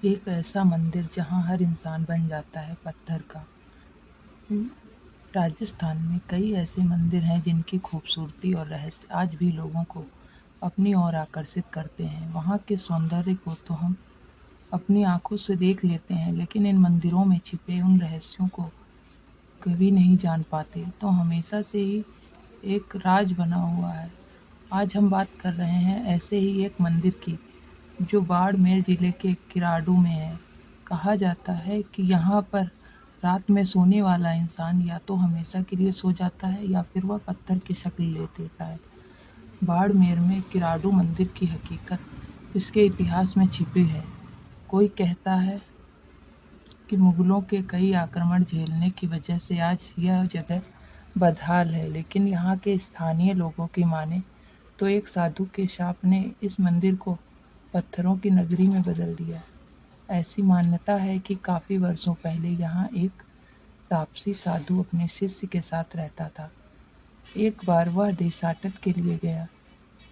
एक ऐसा मंदिर जहाँ हर इंसान बन जाता है पत्थर का। राजस्थान में कई ऐसे मंदिर हैं जिनकी खूबसूरती और रहस्य आज भी लोगों को अपनी ओर आकर्षित करते हैं। वहाँ के सौंदर्य को तो हम अपनी आंखों से देख लेते हैं, लेकिन इन मंदिरों में छिपे उन रहस्यों को कभी नहीं जान पाते। तो हमेशा से ही एक राज बना हुआ है। आज हम बात कर रहे हैं ऐसे ही एक मंदिर की, जो बाड़मेर जिले के किराडू में है। कहा जाता है कि यहाँ पर रात में सोने वाला इंसान या तो हमेशा के लिए सो जाता है या फिर वह पत्थर की शक्ल ले लेता है। बाड़मेर में किराडू मंदिर की हकीकत इसके इतिहास में छिपी है। कोई कहता है कि मुगलों के कई आक्रमण झेलने की वजह से आज यह जगह बदहाल है, लेकिन यहाँ के स्थानीय लोगों की माने तो एक साधु के शाप ने इस मंदिर को पत्थरों की नगरी में बदल दिया। ऐसी मान्यता है कि काफ़ी वर्षों पहले यहाँ एक तापसी साधु अपने शिष्य के साथ रहता था। एक बार वह देशाटन के लिए गया,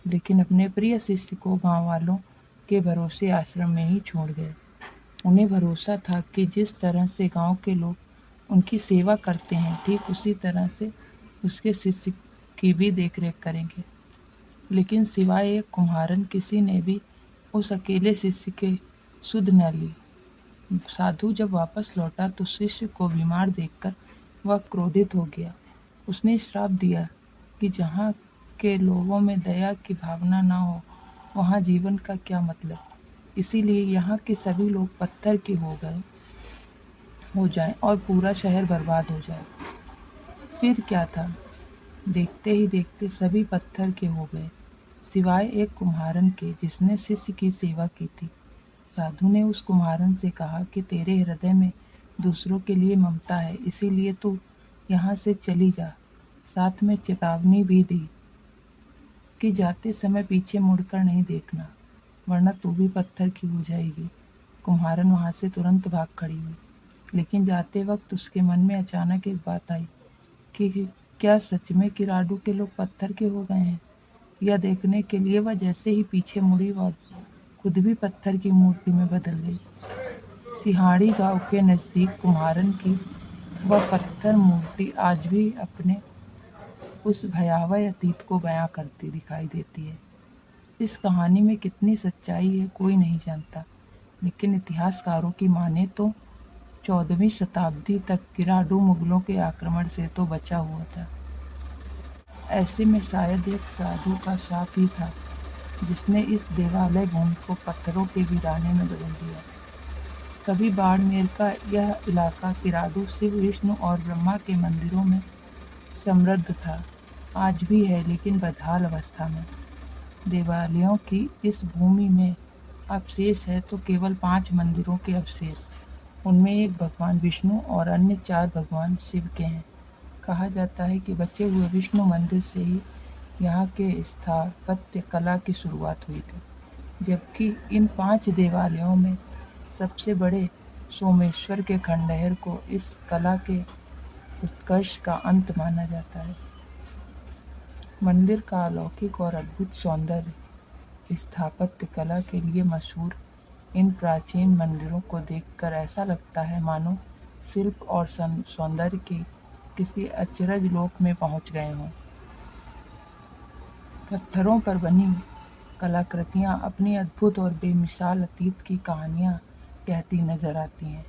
लेकिन अपने प्रिय शिष्य को गाँव वालों के भरोसे आश्रम में ही छोड़ गए। उन्हें भरोसा था कि जिस तरह से गाँव के लोग उनकी सेवा करते हैं, ठीक उसी तरह से उसके शिष्य की भी देखरेख करेंगे। लेकिन सिवाय एक कुम्हारन किसी ने भी उस अकेले शिष्य के सुध न ली। साधु जब वापस लौटा तो शिष्य को बीमार देखकर वह क्रोधित हो गया। उसने श्राप दिया कि जहाँ के लोगों में दया की भावना न हो, वहाँ जीवन का क्या मतलब। इसीलिए यहाँ के सभी लोग पत्थर के हो जाएं और पूरा शहर बर्बाद हो जाए। फिर क्या था, देखते ही देखते सभी पत्थर के हो गए, सिवाय एक कुम्हारन के जिसने शिष्य की सेवा की थी। साधु ने उस कुम्हारन से कहा कि तेरे हृदय में दूसरों के लिए ममता है, इसीलिए तू यहाँ से चली जा। साथ में चेतावनी भी दी कि जाते समय पीछे मुड़कर नहीं देखना, वरना तू भी पत्थर की हो जाएगी। कुम्हारन वहाँ से तुरंत भाग खड़ी हुई, लेकिन जाते वक्त उसके मन में अचानक एक बात आई कि क्या सच में किराडू के लोग पत्थर के हो गए हैं। यह देखने के लिए वह जैसे ही पीछे मुड़ी, वह खुद भी पत्थर की मूर्ति में बदल गई। सिहाड़ी गांव के नजदीक कुम्हारन की वह पत्थर मूर्ति आज भी अपने उस भयावह अतीत को बयां करती दिखाई देती है। इस कहानी में कितनी सच्चाई है कोई नहीं जानता, लेकिन इतिहासकारों की माने तो 14वीं शताब्दी तक किराडू मुगलों के आक्रमण से तो बचा हुआ था। ऐसे में शायद एक साधु का शाप ही था जिसने इस देवालय भूमि को पत्थरों के वीराने में बदल दिया। कभी बाड़मेर का यह इलाका किराडू शिव, विष्णु और ब्रह्मा के मंदिरों में समृद्ध था। आज भी है, लेकिन बदहाल अवस्था में। देवालयों की इस भूमि में अवशेष है तो केवल 5 मंदिरों के अवशेष। उनमें एक भगवान विष्णु और अन्य 4 भगवान शिव के हैं। कहा जाता है कि बचे हुए विष्णु मंदिर से ही यहाँ के स्थापत्य कला की शुरुआत हुई थी, जबकि इन 5 देवालयों में सबसे बड़े सोमेश्वर के खंडहर को इस कला के उत्कर्ष का अंत माना जाता है। मंदिर का अलौकिक और अद्भुत सौंदर्य स्थापत्य कला के लिए मशहूर इन प्राचीन मंदिरों को देखकर ऐसा लगता है मानो शिल्प और सौंदर्य के किसी अचरज लोक में पहुंच गए हों। पत्थरों पर बनी कलाकृतियां अपनी अद्भुत और बेमिसाल अतीत की कहानियां कहती नजर आती हैं।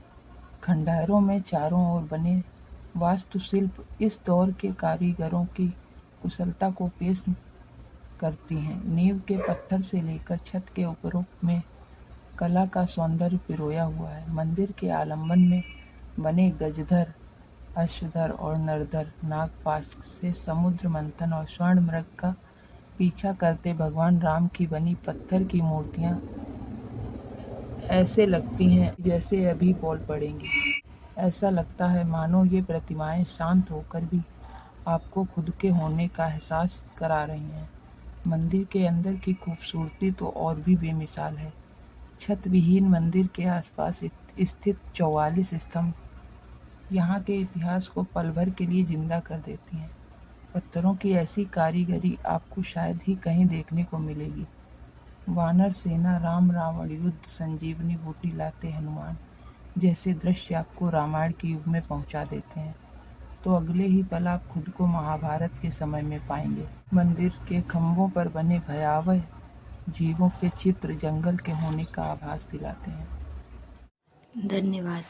खंडहरों में चारों ओर बने वास्तुशिल्प इस दौर के कारीगरों की कुशलता को पेश करती हैं। नींव के पत्थर से लेकर छत के ऊपरों में कला का सौंदर्य पिरोया हुआ है। मंदिर के आलंबन में बने गजधर, अश्वधर और नरधर नागपाश से समुद्र मंथन और स्वर्ण मृग का पीछा करते भगवान राम की बनी पत्थर की मूर्तियां ऐसे लगती हैं जैसे अभी बोल पड़ेंगी। ऐसा लगता है मानो ये प्रतिमाएं शांत होकर भी आपको खुद के होने का एहसास करा रही हैं। मंदिर के अंदर की खूबसूरती तो और भी बेमिसाल है। छत विहीन मंदिर के आसपास स्थित 44 स्तंभ यहाँ के इतिहास को पल भर के लिए जिंदा कर देती हैं। पत्थरों की ऐसी कारीगरी आपको शायद ही कहीं देखने को मिलेगी। वानर सेना राम रावण युद्ध संजीवनी बूटी लाते हनुमान जैसे दृश्य आपको रामायण के युग में पहुंचा देते हैं, तो अगले ही पल आप खुद को महाभारत के समय में पाएंगे। मंदिर के खंभों पर बने भयावह जीवों के चित्र जंगल के होने का आभास दिलाते हैं। धन्यवाद।